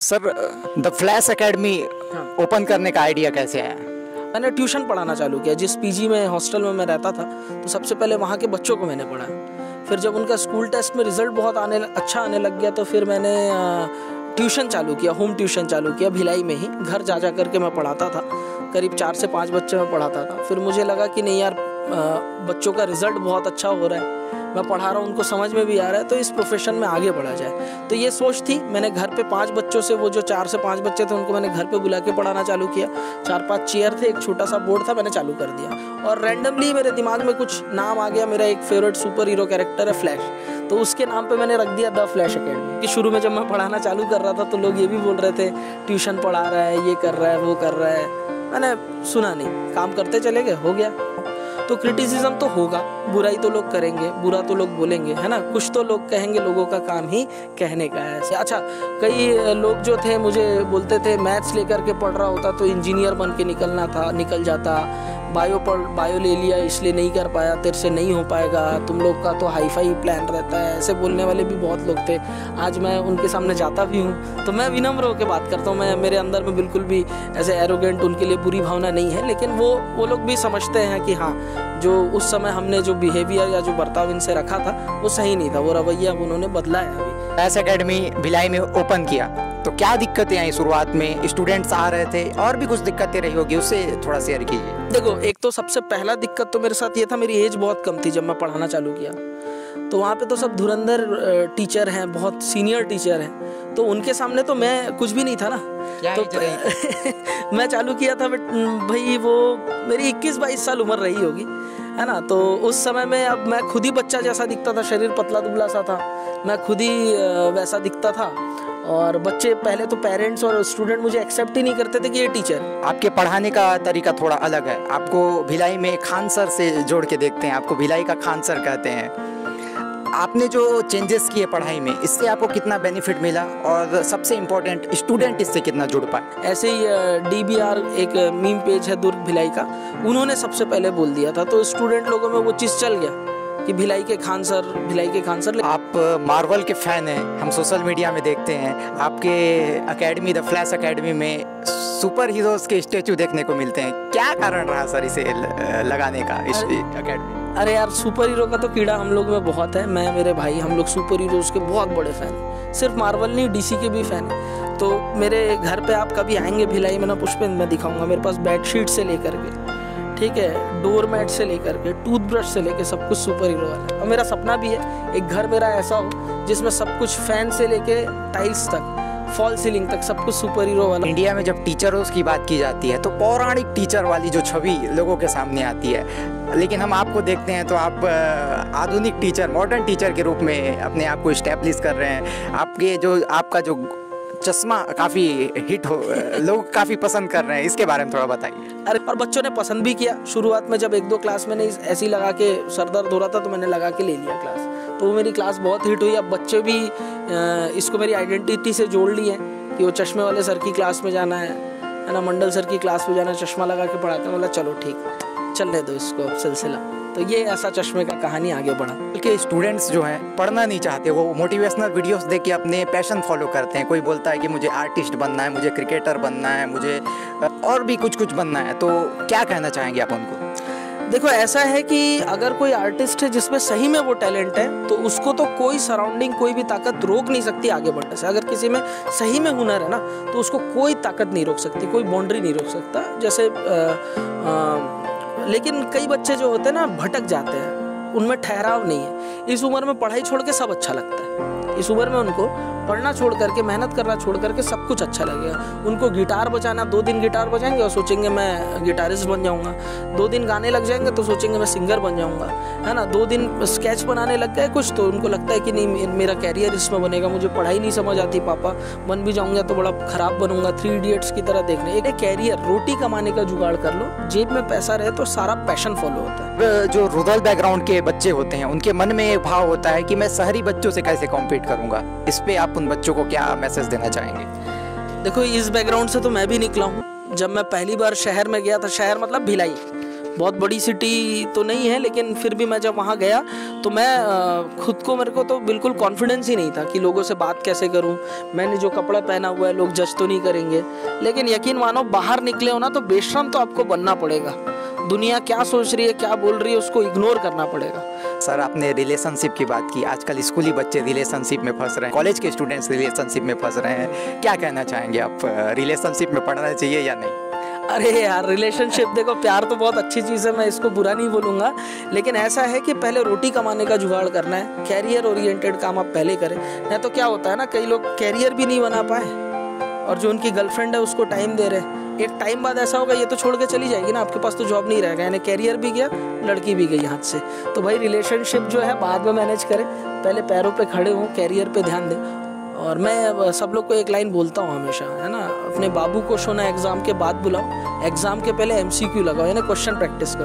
Sir, the flash academy open करने का idea कैसे आया? मैंने ट्यूशन पढ़ाना चालू किया। जिस पीजी में हॉस्टल में मैं रहता था तो सबसे पहले वहाँ के बच्चों को मैंने पढ़ाया। फिर जब उनका स्कूल टेस्ट में रिजल्ट बहुत अच्छा आने लग गया तो फिर मैंने ट्यूशन चालू किया, होम ट्यूशन चालू किया भिलाई में ही। घर जा जा करके मैं पढ़ाता था, करीब 4 से 5 बच्चे मैं पढ़ाता था। फिर मुझे लगा कि नहीं यार, बच्चों का रिजल्ट बहुत अच्छा हो रहा है, मैं पढ़ा रहा हूँ, उनको समझ में भी आ रहा है, तो इस प्रोफेशन में आगे बढ़ा जाए। तो ये सोच थी। मैंने घर पे 5 बच्चों से, वो जो 4 से 5 बच्चे थे उनको मैंने घर पे बुला के पढ़ाना चालू किया। 4-5 चेयर थे, एक छोटा सा बोर्ड था, मैंने चालू कर दिया। और रैंडमली मेरे दिमाग में कुछ नाम आ गया। मेरा एक फेवरेट सुपर हीरो कैरेक्टर है फ्लैश, तो उसके नाम पे मैंने रख दिया द फ्लैश एकेडमी। कि शुरू में जब मैं पढ़ाना चालू कर रहा था तो लोग ये भी बोल रहे थे ट्यूशन पढ़ा रहा है, ये कर रहा है, वो कर रहा है। मैंने सुना नहीं, काम करते चले गए, हो गया। तो क्रिटिसिज्म तो होगा, बुराई तो लोग करेंगे, बुरा तो लोग बोलेंगे, है ना। कुछ तो लोग कहेंगे, लोगों का काम ही कहने का है। अच्छा, कई लोग जो थे मुझे बोलते थे मैथ्स लेकर के पढ़ रहा होता तो इंजीनियर बन के निकल जाता। बायो ले लिया इसलिए नहीं कर पाया, तेरे से नहीं हो पाएगा, तुम लोग का तो हाई फाई प्लान रहता है। ऐसे बोलने वाले भी बहुत लोग थे। आज मैं उनके सामने जाता भी हूँ तो मैं विनम्र होकर बात करता हूँ। मेरे अंदर में बिल्कुल भी ऐसे एरोगेंट उनके लिए बुरी भावना नहीं है, लेकिन वो लोग भी समझते हैं कि हाँ, जो उस समय हमने जो बिहेवियर या जो बर्ताव इनसे रखा था वो सही नहीं था, वो रवैया उन्होंने बदला है अभी। फ्लैश एकेडमी भिलाई में ओपन किया तो क्या दिक्कतें आई शुरुआत में? स्टूडेंट्स आ रहे थे और भी कुछ दिक्कतें रही होगी, उससे थोड़ा शेयर कीजिए। देखो, एक तो सबसे पहला दिक्कत तो मेरे साथ ये था, मेरी एज बहुत कम थी जब मैं पढ़ाना चालू किया। तो वहाँ पे तो सब धुरंधर टीचर हैं, बहुत सीनियर टीचर हैं, तो उनके सामने तो मैं कुछ भी नहीं था ना। तो मैं चालू किया था भाई, वो मेरी 21-22 साल उम्र रही होगी, है ना। तो उस समय में अब मैं खुद ही बच्चा जैसा दिखता था, शरीर पतला दुबला सा था, मैं खुद ही वैसा दिखता था। और बच्चे पहले तो पेरेंट्स और स्टूडेंट मुझे एक्सेप्ट ही नहीं करते थे कि ये टीचर। आपके पढ़ाने का तरीका थोड़ा अलग है। आपको भिलाई में खान सर से जोड़ के देखते हैं, आपको भिलाई का खान सर कहते हैं। आपने जो चेंजेस किए पढ़ाई में, इससे आपको कितना बेनिफिट मिला और सबसे इम्पोर्टेंट स्टूडेंट इससे कितना जुड़ पाए? ऐसे ही DBR एक मीम पेज है दुर्ग भिलाई का, उन्होंने सबसे पहले बोल दिया था, तो स्टूडेंट लोगों में वो चीज़ चल गया कि भिलाई के खान सर। आप मार्वल के फैन हैं, हम सोशल मीडिया में देखते हैं। आपके एकेडमी द फ्लैश एकेडमी में सुपर हीरोज के स्टैचू देखने को मिलते हैं। क्या कारण रहा सर इसे लगाने का, इस एकेडमी? अरे यार, सुपर हीरो का तो कीड़ा हम लोग में बहुत है। मैं, मेरे भाई, हम लोग सुपर हीरोज के बहुत बड़े फ़ैन हैं। सिर्फ मार्वल नहीं, DC के भी फ़ैन हैं। तो मेरे घर पे आप कभी आएंगे भिलाई में ना पुष्पेंद्र, मैं दिखाऊंगा। मेरे पास बेडशीट से लेकर के, ठीक है, डोर मैट से लेकर के, टूथब्रश से लेकर सब कुछ सुपर हीरो वाला है। और मेरा सपना भी है एक घर मेरा ऐसा हो जिसमें सब कुछ, फैन से लेके टाइल्स तक, फॉल सीलिंग तक, सब कुछ सुपर हीरो वाला। इंडिया में जब टीचरों की बात की जाती है तो पौराणिक टीचर वाली जो छवि लोगों के सामने आती है, लेकिन हम आपको देखते हैं तो आप आधुनिक टीचर, मॉडर्न टीचर के रूप में अपने आप को इस्टेब्लिश कर रहे हैं। आपका जो चश्मा काफ़ी हिट हो, लोग काफ़ी पसंद कर रहे हैं, इसके बारे में थोड़ा बताइए। अरे, और बच्चों ने पसंद भी किया। शुरुआत में जब 1-2 क्लास मैंने ऐसी लगा के, सर दर्द हो रहा था तो मैंने लगा के ले लिया क्लास, तो वो मेरी क्लास बहुत हिट हुई। अब बच्चे भी इसको मेरी आइडेंटिटी से जोड़ लिए हैं कि वो चश्मे वाले सर की क्लास में जाना है ना, मंडल सर की क्लास में जाना है, चश्मा लगा के पढ़ाते हैं। बोला चलो ठीक, चलने दो इसको सिलसिला। तो ये ऐसा चश्मे का कहानी आगे बढ़ा। बल्कि स्टूडेंट्स जो हैं पढ़ना नहीं चाहते, वो मोटिवेशनल वीडियोस देख के अपने पैशन फॉलो करते हैं। कोई बोलता है कि मुझे आर्टिस्ट बनना है, मुझे क्रिकेटर बनना है, मुझे और भी कुछ बनना है। तो क्या कहना चाहेंगे आप उनको? देखो, ऐसा है कि अगर कोई आर्टिस्ट है जिसमें सही में वो टैलेंट है तो उसको तो कोई सराउंडिंग, कोई भी ताकत रोक नहीं सकती आगे बढ़ने से। अगर किसी में सही में हुनर है ना तो उसको कोई ताकत नहीं रोक सकती, कोई बाउंड्री नहीं रोक सकता। जैसे लेकिन कई बच्चे जो होते हैं ना, भटक जाते हैं, उनमें ठहराव नहीं है। इस उम्र में पढ़ाई छोड़ के सब अच्छा लगता है। इस उम्र में उनको पढ़ना छोड़ करके, मेहनत करना छोड़ करके सब कुछ अच्छा लगेगा। उनको गिटार बजाना, 2 दिन गिटार बजाएंगे और सोचेंगे मैं गिटारिस्ट बन जाऊंगा। 2 दिन गाने लग जाएंगे तो सोचेंगे मैं सिंगर बन जाऊंगा, है ना। 2 दिन स्केच बनाने लग गए कुछ तो उनको लगता है कि नहीं, मेरा कैरियर इसमें बनेगा, मुझे पढ़ाई नहीं समझ आती पापा, बन भी जाऊंगा तो बड़ा खराब बनूंगा। 3 इडियट्स की तरह देखने। एक कैरियर, रोटी कमाने का जुगाड़ कर लो, जेब में पैसा रहे तो सारा पैशन फॉलो होता है। जो रूरल बैकग्राउंड के बच्चे होते हैं उनके मन में एक भाव होता है कि मैं शहरी बच्चों से कैसे कॉम्पीट करूंगा। इस पे आप उन बच्चों को क्या मैसेज देना चाहेंगे? देखो, इस बैकग्राउंड से तो मैं भी निकला हूँ। जब मैं पहली बार शहर में गया था, शहर मतलब भिलाई, बहुत बड़ी सिटी तो नहीं है, लेकिन फिर भी मैं जब वहाँ गया तो मैं खुद को, मेरे को तो बिल्कुल कॉन्फिडेंस ही नहीं था कि लोगों से बात कैसे करूँ। मैंने जो कपड़ा पहना हुआ है लोग जज तो नहीं करेंगे, लेकिन यकीन मानो बाहर निकले हो ना तो बेशरम तो आपको बनना पड़ेगा। दुनिया क्या सोच रही है, क्या बोल रही है, उसको इग्नोर करना पड़ेगा। सर, आपने रिलेशनशिप की बात की। आजकल स्कूली बच्चे रिलेशनशिप में फंस रहे हैं, कॉलेज के स्टूडेंट्स रिलेशनशिप में फंस रहे हैं, क्या कहना चाहेंगे आप? रिलेशनशिप में पढ़ना चाहिए या नहीं? अरे यार, रिलेशनशिप देखो, प्यार तो बहुत अच्छी चीज़ है, मैं इसको बुरा नहीं बोलूँगा, लेकिन ऐसा है कि पहले रोटी कमाने का जुगाड़ करना है। कैरियर ओरिएंटेड काम आप पहले करें, नहीं तो क्या होता है ना, कई लोग कैरियर भी नहीं बना पाए और जो उनकी गर्लफ्रेंड है उसको टाइम दे रहे हैं। एक टाइम बाद ऐसा होगा, ये तो छोड़ के चली जाएगी ना, आपके पास तो जॉब नहीं रहेगा, यानी कैरियर भी गया, लड़की भी गई हाथ से। तो भाई रिलेशनशिप जो है बाद में मैनेज करें, पहले पैरों पे खड़े हों, कैरियर पे ध्यान दें। और मैं सब लोग को एक लाइन बोलता हूँ हमेशा, है ना, अपने बाबू को शो ना एग्ज़ाम के बाद बुलाओ, एग्ज़ाम के पहले MCQ लगाओ, यानी क्वेश्चन प्रैक्टिस करो।